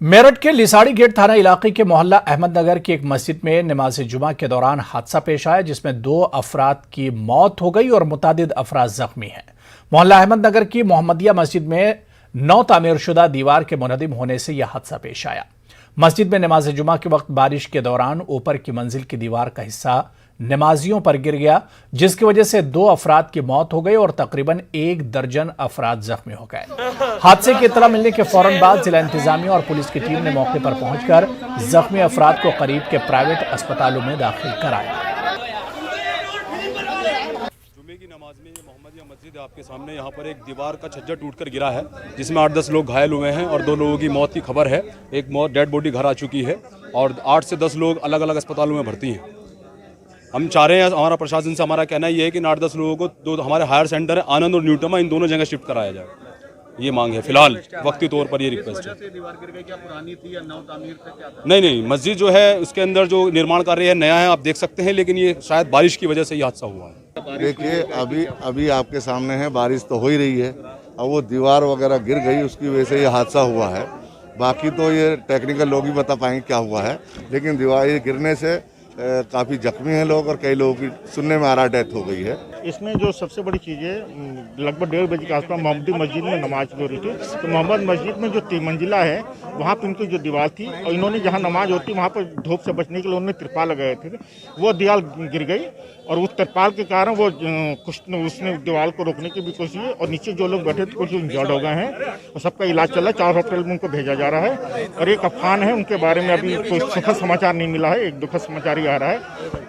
मेरठ के लिसाड़ी गेट थाना इलाके के मोहल्ला अहमदनगर की एक मस्जिद में नमाज जुमा के दौरान हादसा पेश आया, जिसमें 2 अफराद की मौत हो गई और मुतादिद अफराद जख्मी हैं। मोहल्ला अहमदनगर की मोहम्मदिया मस्जिद में नौ तामीरशुदा दीवार के मुनहदिम होने से यह हादसा पेश आया। मस्जिद में नमाज जुमा के वक्त बारिश के दौरान ऊपर की मंजिल की दीवार का हिस्सा नमाजियों पर गिर गया, जिसकी वजह से 2 अफराद की मौत हो गई और तकरीबन 1 दर्जन अफराद जख्मी हो गए। हादसे की इत्तला मिलने के फौरन बाद जिला इंतजामिया और पुलिस की टीम ने मौके पर पहुंचकर जख्मी अफराद को करीब के प्राइवेट अस्पतालों में दाखिल कराया। जुमे की नमाज में मोहम्मदिया मस्जिद आपके सामने, यहाँ पर एक दीवार का छज्जा टूटकर गिरा है, जिसमें 8-10 लोग घायल हुए हैं और 2 लोगों की मौत की खबर है। एक डेड बॉडी घर आ चुकी है और 8 से 10 लोग अलग अलग अस्पतालों में भर्ती हैं। हम चाह रहे हैं, हमारा प्रशासन से हमारा कहना ये है कि 8-10 लोगों को 2 हमारे हायर सेंटर है आनंद और न्यूटमा, इन दोनों जगह शिफ्ट कराया जाए। ये मांग है फिलहाल, वक्ती तौर पर ये रिक्वेस्ट है। दीवार गिर गई, क्या पुरानी थी या नव तामीर था, क्या था? नहीं, मस्जिद जो है उसके अंदर जो निर्माण कार्य है नया है, आप देख सकते हैं, लेकिन ये शायद बारिश की वजह से ये हादसा हुआ है। देखिए अभी आपके सामने है, बारिश तो हो ही रही है, अब वो दीवार वगैरह गिर गई, उसकी वजह से ये हादसा हुआ है। बाकी तो ये टेक्निकल लोग ही बता पाएंगे क्या हुआ है, लेकिन दीवार गिरने से काफ़ी जख्मी हैं लोग और कई लोगों की सुनने में आ रहा डेथ हो गई है। इसमें जो सबसे बड़ी चीज़ है, लगभग 1:30 बजे के आसपास मोहम्मदी मस्जिद में नमाज हो रही थी, तो मोहम्मद मस्जिद में जो 3 मंजिला है वहाँ पर उनकी जो दीवार थी और इन्होंने जहाँ नमाज होती वहाँ पर धूप से बचने के लिए उन्होंने तिरपाल लगाए थे, वो दीवार गिर गई और उस तिरपाल के कारण वो कुछ उसने दीवार को रोकने की भी कोशिश की और नीचे जो लोग बैठे थे कुछ इंजर्ड हो गए हैं और सबका इलाज चल रहा है। 4 हॉस्पिटल में उनको भेजा जा रहा है और एक अफवान है, उनके बारे में अभी कोई सुखद समाचार नहीं मिला है, एक दुखद समाचार ही आ रहा है।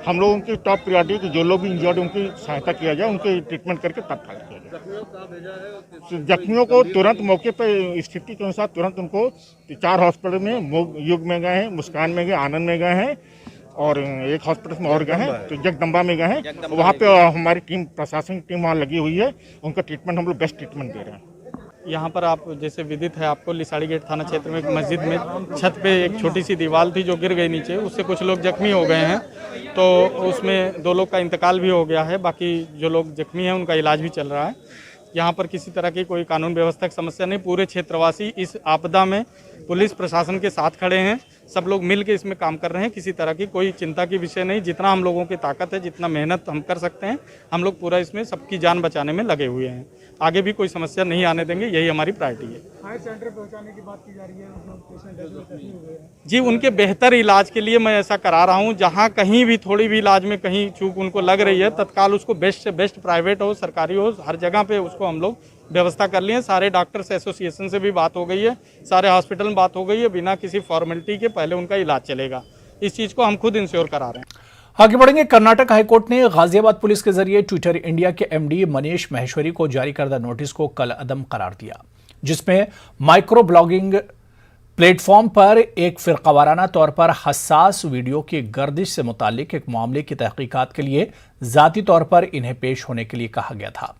हम लोगों की टॉप प्रायोरिटी कि जो लोग भी इंजर्ड उनकी सहायता किया जाए, उनके ट्रीटमेंट करके तत्काल किया जाए। जख्मियों को तुरंत मौके पर स्थिति के अनुसार तुरंत उनको 4 हॉस्पिटल में युग में गए हैं, मुस्कान में गए, आनंद में गए हैं और एक हॉस्पिटल में और गए हैं, तो जगदम्बा में गए हैं। वहाँ पे हमारी टीम, प्रशासनिक टीम वहाँ लगी हुई है, उनका ट्रीटमेंट हम लोग बेस्ट ट्रीटमेंट दे रहे हैं। यहाँ पर आप जैसे विदित है आपको, लिसाड़ी गेट थाना क्षेत्र में एक मस्जिद में छत पे एक छोटी सी दीवार थी जो गिर गई नीचे, उससे कुछ लोग जख्मी हो गए हैं, तो उसमें 2 लोग का इंतकाल भी हो गया है। बाकी जो लोग जख्मी हैं उनका इलाज भी चल रहा है। यहाँ पर किसी तरह की कोई कानून व्यवस्था की समस्या नहीं, पूरे क्षेत्रवासी इस आपदा में पुलिस प्रशासन के साथ खड़े हैं, सब लोग मिल के इसमें काम कर रहे हैं। किसी तरह की कोई चिंता की विषय नहीं, जितना हम लोगों की ताकत है, जितना मेहनत हम कर सकते हैं, हम लोग पूरा इसमें सबकी जान बचाने में लगे हुए हैं। आगे भी कोई समस्या नहीं आने देंगे, यही हमारी प्रायोरिटी है। हायर सेंटर पहुंचाने की बात की जा रही है जी, उनके बेहतर इलाज के लिए मैं ऐसा करा रहा हूँ। जहाँ कहीं भी थोड़ी भी इलाज में कहीं चूक उनको लग रही है, तत्काल उसको बेस्ट से बेस्ट, प्राइवेट हो सरकारी हो, हर जगह पे उसको हम लोग व्यवस्था कर लिए। सारे डॉक्टर्स एसोसिएशन से भी बात हो गई है, सारे हॉस्पिटल में बात हो गई है, बिना किसी फॉर्मेलिटी के पहले उनका इलाज चलेगा। इस चीज़ को हम खुद इंश्योर करा रहे हैं। आगे बढ़ेंगे। कर्नाटक हाईकोर्ट ने गाजियाबाद पुलिस के जरिए ट्विटर इंडिया के एमडी मनीष महेश्वरी को जारी करदा नोटिस को कल अदम करार दिया, जिसमें माइक्रो ब्लॉगिंग प्लेटफॉर्म पर एक फिरकावाराना तौर पर हसास वीडियो की गर्दिश से मुतालिक एक मामले की तहकीकात के लिए जाती तौर पर इन्हें पेश होने के लिए कहा गया था।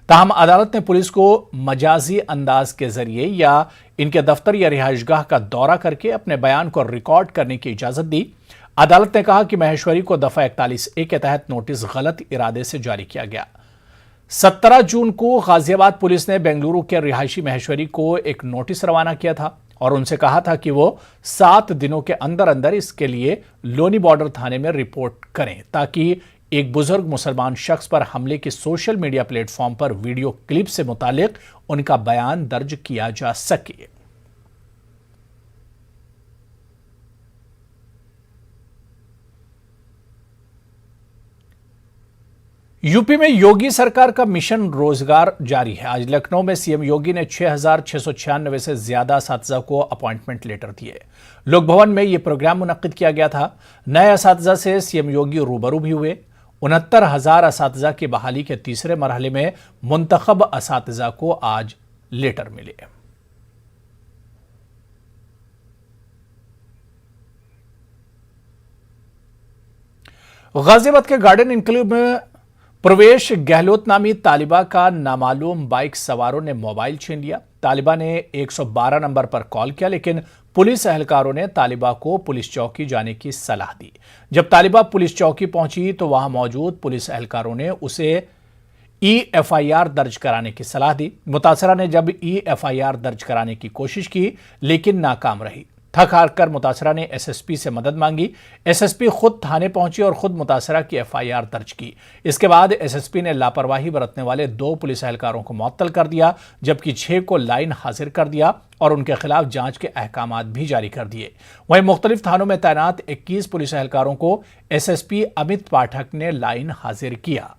ताहम अदालत ने पुलिस को मजाजी अंदाज के जरिए या इनके दफ्तर या रिहाइशगाह का दौरा करके अपने बयान को रिकॉर्ड करने की इजाजत दी। अदालत ने कहा कि महेश्वरी को दफा 41A के तहत नोटिस गलत इरादे से जारी किया गया। 17 जून को गाजियाबाद पुलिस ने बेंगलुरु के रिहायशी महेश्वरी को एक नोटिस रवाना किया था और उनसे कहा था कि वो 7 दिनों के अंदर अंदर इसके लिए लोनी बॉर्डर थाने में रिपोर्ट करें, ताकि एक बुजुर्ग मुसलमान शख्स पर हमले की सोशल मीडिया प्लेटफॉर्म पर वीडियो क्लिप से मुतालिक उनका बयान दर्ज किया जा सके। यूपी में योगी सरकार का मिशन रोजगार जारी है। आज लखनऊ में सीएम योगी ने 6,696 से ज्यादा असातिज़ा को अपॉइंटमेंट लेटर दिए। लोक भवन में यह प्रोग्राम मुनक्किद किया गया था। नए असातिज़ा से सीएम योगी रूबरू भी हुए। 69,000 असातिज़ा की बहाली के तीसरे मरहले में मुंतखब असातिज़ा को आज लेटर मिले। गाजियाबाद के गार्डन इनक्लेव में प्रवेश गहलोत नामी तालिबा का नामालूम बाइक सवारों ने मोबाइल छीन लिया। तालिबा ने 112 नंबर पर कॉल किया, लेकिन पुलिस एहलकारों ने तालिबा को पुलिस चौकी जाने की सलाह दी। जब तालिबा पुलिस चौकी पहुंची तो वहां मौजूद पुलिस एहलकारों ने उसे EFIR दर्ज कराने की सलाह दी। मुतासरा ने जब EFIR दर्ज कराने की कोशिश की लेकिन नाकाम रही। थक हार कर मुतासरा ने एसएसपी से मदद मांगी। एसएसपी खुद थाने पहुंची और खुद मुतासरा की एफआईआर दर्ज की। इसके बाद एसएसपी ने लापरवाही बरतने वाले 2 पुलिस एहलकारों को मुअत्तल कर दिया, जबकि 6 को लाइन हाजिर कर दिया और उनके खिलाफ जांच के अहकामात भी जारी कर दिए। वहीं मुख्तलिफ थानों में तैनात 21 पुलिस एहलकारों को एसएसपी अमित पाठक ने लाइन हाजिर किया।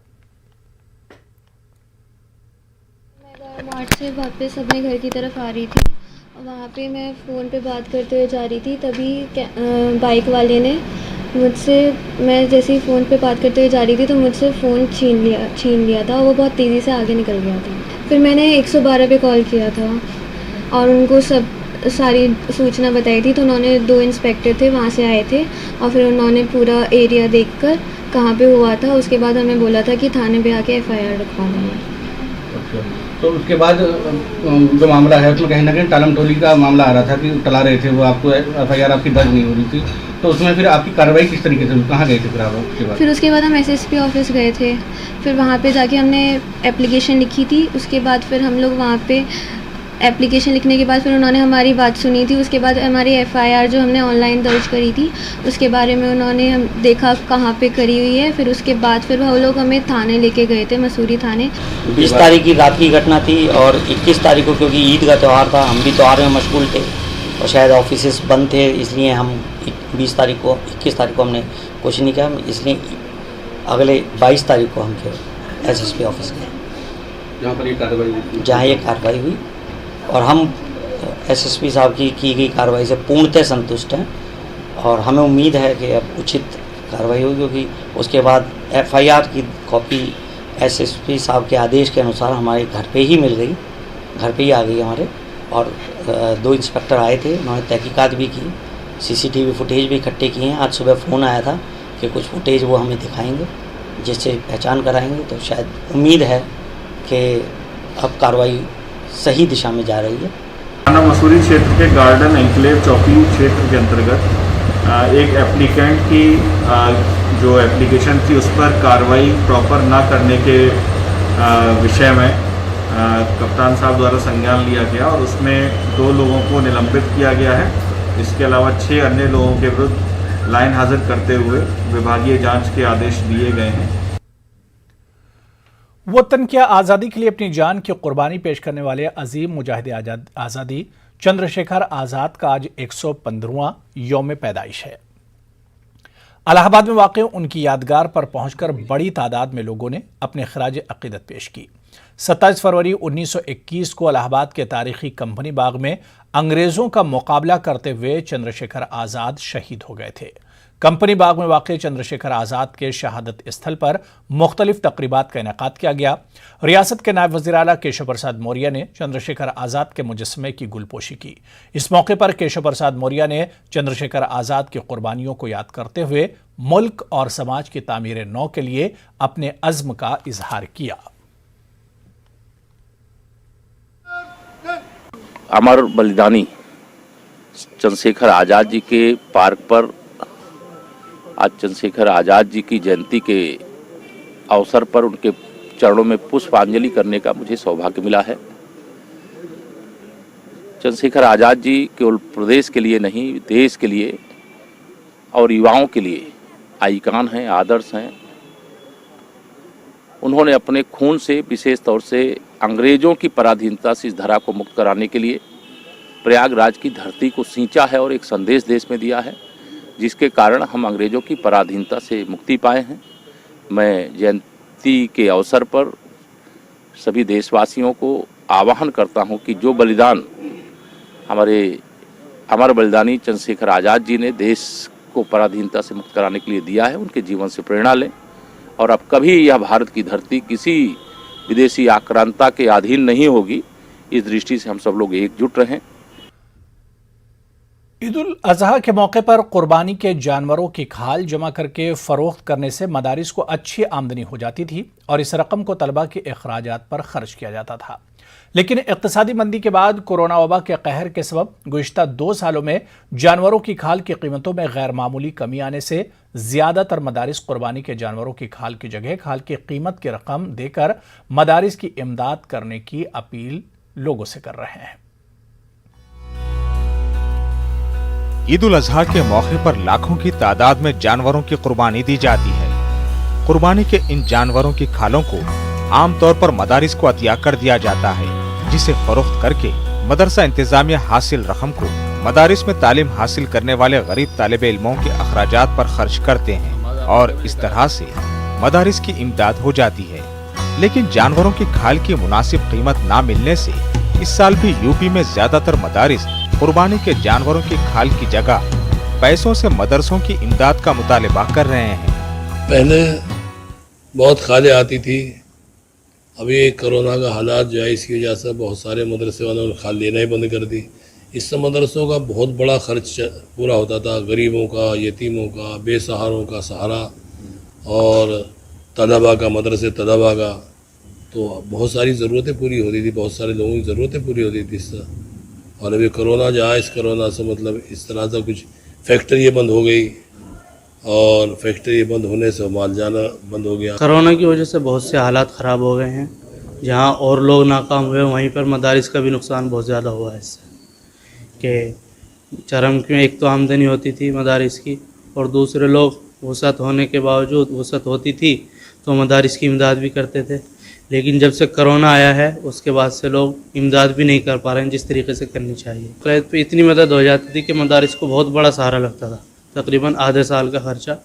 मार्ट से वापस अपने घर की तरफ आ रही थी, वहाँ पे मैं फ़ोन पे बात करते हुए जा रही थी, तभी बाइक वाले ने मुझसे, मैं जैसे ही फ़ोन पे बात करते हुए जा रही थी तो मुझसे फ़ोन छीन लिया था। वो बहुत तेज़ी से आगे निकल गया था। फिर मैंने 112 पे कॉल किया था और उनको सारी सूचना बताई थी, तो उन्होंने 2 इंस्पेक्टर थे वहाँ से आए थे और फिर उन्होंने पूरा एरिया देखकर कहाँ पे हुआ था, उसके बाद हमें बोला था कि थाने पे आके एफआईआर रखवा देंगे। तो उसके बाद जो मामला है उसमें कहीं ना कहीं टालम टोली का मामला आ रहा था कि टला रहे थे वो, आपको एफआईआर आपकी दर्ज नहीं हो रही थी, तो उसमें फिर आपकी कार्रवाई किस तरीके से, कहाँ गए थे फिर आप उसके बाद? फिर उसके बाद हम एसएसपी ऑफिस गए थे, फिर वहाँ पे जाके हमने एप्लीकेशन लिखी थी। उसके बाद फिर हम लोग वहाँ पे एप्लीकेशन लिखने के बाद फिर उन्होंने हमारी बात सुनी थी। उसके बाद हमारी एफआईआर जो हमने ऑनलाइन दर्ज करी थी उसके बारे में उन्होंने देखा कहाँ पे करी हुई है। फिर उसके बाद फिर वो लोग हमें थाने लेके गए थे, मसूरी थाने। 20 तारीख की रात की घटना थी और 21 तारीख को, क्योंकि ईद का त्यौहार था, हम भी त्यौहार में मशगूल थे और शायद ऑफिस बंद थे, इसलिए हम 21 तारीख को हमने कुछ नहीं किया। इसलिए अगले 22 तारीख को हम फिर एसएसपी ऑफिस गए, जहाँ ये कार्रवाई हुई। और हम एसएसपी साहब की गई कार्रवाई से पूर्णतः संतुष्ट हैं और हमें उम्मीद है कि अब उचित कार्रवाई होगी, क्योंकि उसके बाद एफआईआर की कॉपी एसएसपी साहब के आदेश के अनुसार हमारे घर पे ही मिल गई, घर पे ही आ गई हमारे। और 2 इंस्पेक्टर आए थे, उन्होंने तहकीकात भी की, सीसीटीवी फुटेज भी इकट्ठे किए हैं। आज सुबह फ़ोन आया था कि कुछ फुटेज वो हमें दिखाएंगे, जिससे पहचान कराएंगे। तो शायद उम्मीद है कि अब कार्रवाई सही दिशा में जा रही है। थाना मसूरी क्षेत्र के गार्डन एन्क्लेव चौकी क्षेत्र के अंतर्गत एक एप्लीकेंट की जो एप्लीकेशन थी उस पर कार्रवाई प्रॉपर ना करने के विषय में कप्तान साहब द्वारा संज्ञान लिया गया और उसमें 2 लोगों को निलंबित किया गया है। इसके अलावा 6 अन्य लोगों के विरुद्ध लाइन हाजिर करते हुए विभागीय जांच के आदेश दिए गए हैं। वतन की आज़ादी के लिए अपनी जान की कुर्बानी पेश करने वाले अजीम मुजाहिद आज़ादी चंद्रशेखर आज़ाद का आज 115वां यौम पैदाइश है। इलाहाबाद में वाक़ उनकी यादगार पर पहुंचकर बड़ी तादाद में लोगों ने अपने खराज अक़ीदत पेश की। 27 फरवरी 1921 को इलाहाबाद के तारीखी कंपनी बाग में अंग्रेज़ों का मुकाबला करते हुए चंद्रशेखर आज़ाद शहीद हो गए थे। कंपनी बाग में वाक़ चंद्रशेखर आज़ाद के शहादत स्थल पर मुख्तलिफ तक़रीबात का इनेकाद किया गया। रियासत के नायब वज़ीर आला केशव प्रसाद मौर्य ने चंद्रशेखर आज़ाद के मुजस्समे की गुलपोशी की। इस मौके पर केशव प्रसाद मौर्य ने चंद्रशेखर आज़ाद की कुर्बानियों को याद करते हुए मुल्क और समाज की तामीर नौ के लिए अपने अज़्म का इजहार किया। अमर बलिदानी चंद्रशेखर आज़ाद जी के पार्क पर आज चंद्रशेखर आज़ाद जी की जयंती के अवसर पर उनके चरणों में पुष्पांजलि करने का मुझे सौभाग्य मिला है। चंद्रशेखर आज़ाद जी केवल प्रदेश के लिए नहीं, देश के लिए और युवाओं के लिए आइकान हैं, आदर्श हैं। उन्होंने अपने खून से, विशेष तौर से अंग्रेज़ों की पराधीनता से इस धरा को मुक्त कराने के लिए प्रयागराज की धरती को सींचा है और एक संदेश देश में दिया है, जिसके कारण हम अंग्रेज़ों की पराधीनता से मुक्ति पाए हैं। मैं जयंती के अवसर पर सभी देशवासियों को आह्वान करता हूं कि जो बलिदान हमारे अमर बलिदानी चंद्रशेखर आज़ाद जी ने देश को पराधीनता से मुक्त कराने के लिए दिया है, उनके जीवन से प्रेरणा लें और अब कभी यह भारत की धरती किसी विदेशी आक्रांता के अधीन नहीं होगी। इस दृष्टि से हम सब लोग एकजुट रहें। ईद उल अजहा के मौके पर कुर्बानी के जानवरों की खाल जमा करके फरोख्त करने से मदारिस को अच्छी आमदनी हो जाती थी और इस रकम को तलबा के अखराजात पर खर्च किया जाता था। लेकिन इक्तिसादी मंदी के बाद कोरोना वबा के कहर के सबब गुज़िश्ता 2 सालों में जानवरों की खाल की कीमतों में गैर मामूली कमी आने से ज़्यादातर मदारिस कुर्बानी के जानवरों की खाल की जगह खाल की कीमत की रकम देकर मदारिस की इमदाद करने की अपील लोगों से कर रहे हैं। ईद उल अजहा के मौके पर लाखों की तादाद में जानवरों की कुर्बानी दी जाती है। कुर्बानी के इन जानवरों की खालों को आमतौर पर मदारिस को अतिया कर दिया जाता है, जिसे फरोख्त करके मदरसा इंतजामिया हासिल रकम को मदारिस में तालीम हासिल करने वाले गरीब तालिब इल्मों के अखराजात पर खर्च करते हैं और इस तरह से मदारिस की इमदाद हो जाती है। लेकिन जानवरों की खाल की मुनासिब कीमत न मिलने से इस साल भी यूपी में ज्यादातर मदारिस कुर्बानी के जानवरों की खाल की जगह पैसों से मदरसों की इमदाद का मुतालिबा कर रहे हैं। पहले बहुत खालें आती थी, अभी कोरोना का हालात जो है इसकी वजह से बहुत सारे मदरसे वालों ने खाल लेना ही बंद कर दी। इससे मदरसों का बहुत बड़ा खर्च पूरा होता था, गरीबों का, यतीमों का, बेसहारों का सहारा और तलबा का, मदरसे तलबा का, तो बहुत सारी ज़रूरतें पूरी होती थी, बहुत सारे लोगों की ज़रूरतें पूरी होती थी इससे। और अभी कोरोना जो है, इस कोरोना से मतलब इस तरह से कुछ फैक्ट्री बंद हो गई और फैक्ट्री बंद होने से माल जाना बंद हो गया। कोरोना की वजह से बहुत से हालात ख़राब हो गए हैं। जहाँ और लोग नाकाम हुए वहीं पर मदारिस का भी नुकसान बहुत ज़्यादा हुआ है इससे कि चरम में एक तो आमदनी होती थी मदारिस की और दूसरे लोग वसअत होने के बावजूद, वसअत होती थी तो मदारिस की इमदाद भी करते थे। लेकिन जब से कोरोना आया है उसके बाद से लोग इमदाद भी नहीं कर पा रहे हैं जिस तरीके से करनी चाहिए। क़ैद पे इतनी मदद हो जाती थी कि मदारिस को बहुत बड़ा सहारा लगता था, तकरीबन आधे साल का खर्चा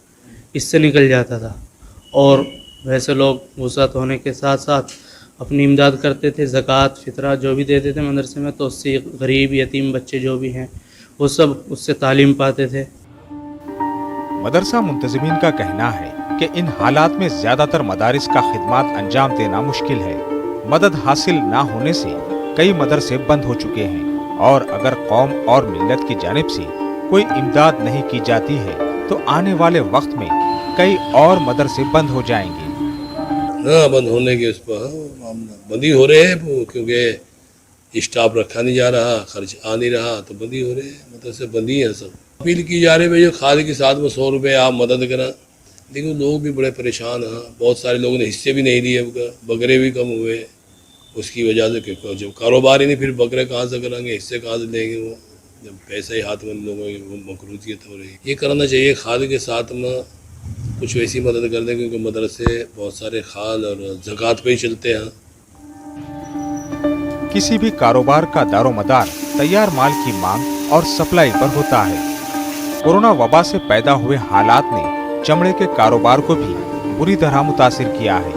इससे निकल जाता था। और वैसे लोग वसअत होने के साथ साथ अपनी इमदाद करते थे, ज़कात फितरा जो भी देते थे मदरसे में, तो उससे गरीब यतीम बच्चे जो भी हैं वो सब उससे तालीम पाते थे। मदरसा मुंतज़मीन का कहना है कि इन हालात में ज्यादातर मदारिस का खिदमात अंजाम देना मुश्किल है। मदद हासिल ना होने से कई मदरसे बंद हो चुके हैं और अगर कौम और मिल्लत की जानिब से कोई इमदाद नहीं की जाती है तो आने वाले वक्त में कई और मदरसे बंद हो जाएंगे। हाँ, बंद होने के उस पर बंद ही हो रहे हैं क्योंकि स्टाफ रखा नहीं जा रहा, खर्च आ नहीं रहा तो बंद ही हो रहे हैं, मदरसे बंद ही हैं सब। अपील की जा रही है भाई जो खाद के साथ में 100 रुपये आप मदद करा, लेकिन लोग भी बड़े परेशान हैं। बहुत सारे लोगों ने हिस्से भी नहीं दिए, बकरे भी कम हुए उसकी वजह से, क्योंकि जब कारोबार ही नहीं फिर बकरे कहाँ से करेंगे, हिस्से कहाँ से लेंगे, वो जब पैसा ही हाथ में लोगों की मकरूजियत हो रही है। ये करना चाहिए, खाद के साथ में कुछ वैसी मदद कर दें क्योंकि मदरसे बहुत सारे खाल और ज़कात पे ही चलते हैं। किसी भी कारोबार का दारोमदार तैयार माल की मांग और सप्लाई पर होता है। कोरोना वबा से पैदा हुए हालात ने चमड़े के कारोबार को भी बुरी तरह मुतासिर किया है।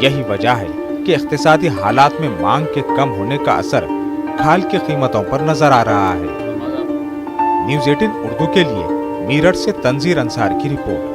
यही वजह है कि इख्तिसादी हालात में मांग के कम होने का असर खाल की कीमतों पर नजर आ रहा है। न्यूज़ 18 उर्दू के लिए मीरठ से तंजीर अंसार की रिपोर्ट।